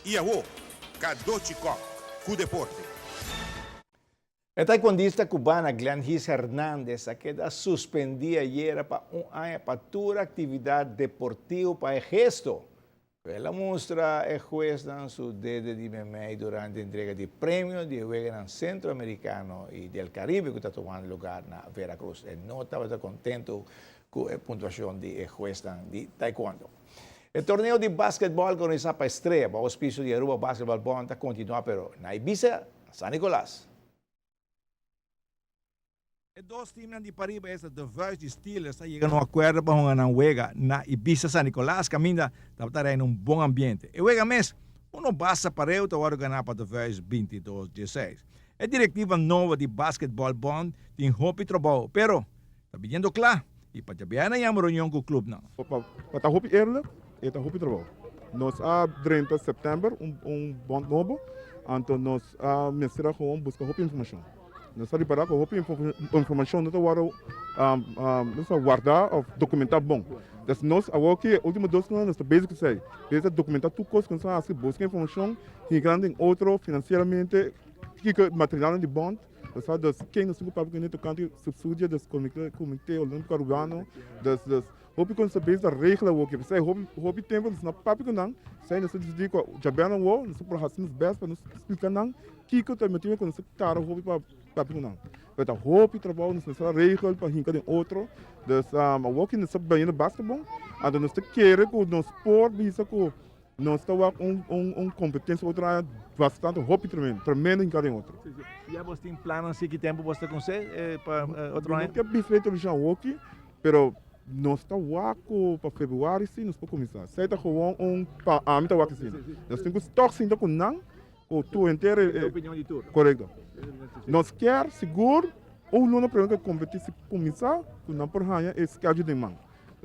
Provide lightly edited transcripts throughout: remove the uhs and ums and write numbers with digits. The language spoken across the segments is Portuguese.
Iaô, Kadochicó, cu deporte. A taekwondista cubana Glennis Hernández queda suspendida ayer para un año para toda actividad deportiva para el gesto. Ela mostra el juez en su dedo de MMA durante la entrega de premios de juego centroamericano y del Caribe que está tomando lugar en Veracruz. Él no estaba contento con la puntuación del juez de taekwondo. El torneo de básquetbol organizado para Estrella, para auspicio de Aruba Basketball Bond, continúa, pero en Ibiza, San Nicolás. Os dois times de Pariba, essa The Verge Steelers, está chegando a um acordo para uma juega na Ibiza San Nicolás, caminha para estar em um bom ambiente. E juega mês, não basta para eu agora ganhar para The Verge 22-16. A diretiva nova de Basketball Bond tem roupa e trabalho, pero está pedindo claro, e para já não há reunião com o clube não. Para roupa eerlijk, está roupa e trabalho. Nós há 30 de setembro bond novo, então nós ministra gewoon buscar roupa e informação. Nós estamos para com roupa e informação, não está guardar ou documentar bom. Dus nós agora que última 2 anos está basic sei, desde documentar tudo coisas que nós buscar informação, que grande outro financeiramente, que material de bond. Dus quem não se preocupa com isso, canto subsídio do comitê olímpico urbano, dus hoop kon se bezig regelen ook. Zij hoop tempo dus na papi kan zij dus die ko jabana wo dus por hasins best para nos explicar não kiko tá motivo com se tar hoop para papi kan. Mas a hoop trabalho nos nessa regel para hinca de outro. Dus a walking nos bem no basketball, a nos te querer com nos sport bisa com nós está competência outra bastante hoop tremendo em cada outro. E você tem plano assim que tempo você consegue para outro ano? Que é diferente já walking, pero nós está waco para fevereiro sim nós podemos começar. Sai tá com para mim tá waco sim. Nós temos toque sim com não o tu inteiro. Opinião de tudo. Correto. Nós quer seguro ou não para que competição começar com não por ranha é schedule de mão.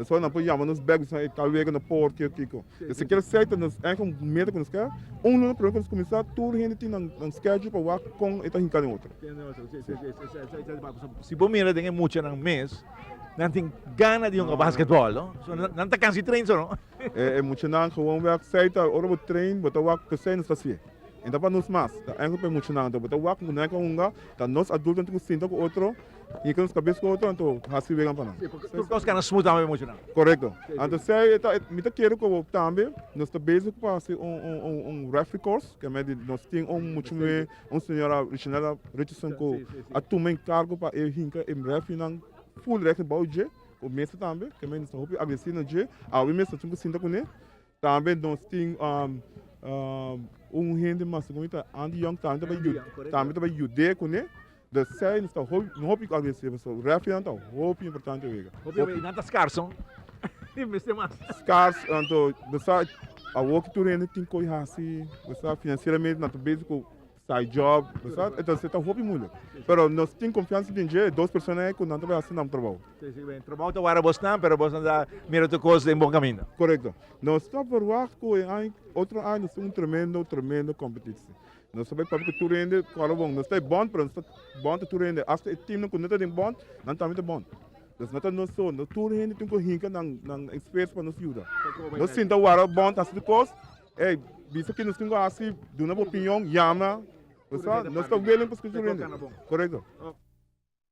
Só não pode chamar nos bags aí talvez na porta que se quer certo nos é com medo que nos quer ou não para que começar tudo gente tem um schedule para waco com eta hincada em outra. Se bom mira tem muito no mês. Não tem gana de basquetebol, não? Não está cansado de treinar, não? É muito não, gewoon werk, sai tá, ora vou treinar, botar o que sai nos assim. Então para nós mais, tá ainda para muito não, botar o que não é com um, tá nós adultos temos que sentar com outro, e que nos cabeça com outro, então assim vem para nós. Por causa que não smooth também muito não. Correto. Então sai, me tá quero com também, nós tá basic para ser referee course, que é nós tem muito senhora Richardson com a tomar cargo para ele hinca em referee não full recht bouw je, o mês também, que men está hopi agressivo je, a o mês temos sinta com ele, também nós tem gente mais como está andi young também vai jude com ele, da sai está hopi agressivo, so referee então hopi importante vega. Hopi não está scarso, investe mais. Scarso, então você a work tour ainda tem coisa assim, você financeiramente não tá basic side job, então você está hopi muito. Pero nós temos confiança em que 2 pessoas que não trabalham assim no trabalho. Sim, bem. Trabalho está agora bastante, pero você está mirando coisas em bom caminho. Correto. Nós estamos por com outro ano, nós temos tremendo competição. Nós sabemos para que tudo ainda, claro, bom, nós estamos bom, pero nós estamos bom tudo ainda. Até o time não conecta em bom, não está muito bom. Nós não estamos só, nós tudo ainda temos que hincar na experiência para nos ajudar. Nós sinta agora bom, tá tudo coisa. Bisa que nós temos assim, de uma opinião, chama. Nós estamos bem para os que tudo ainda. Correto.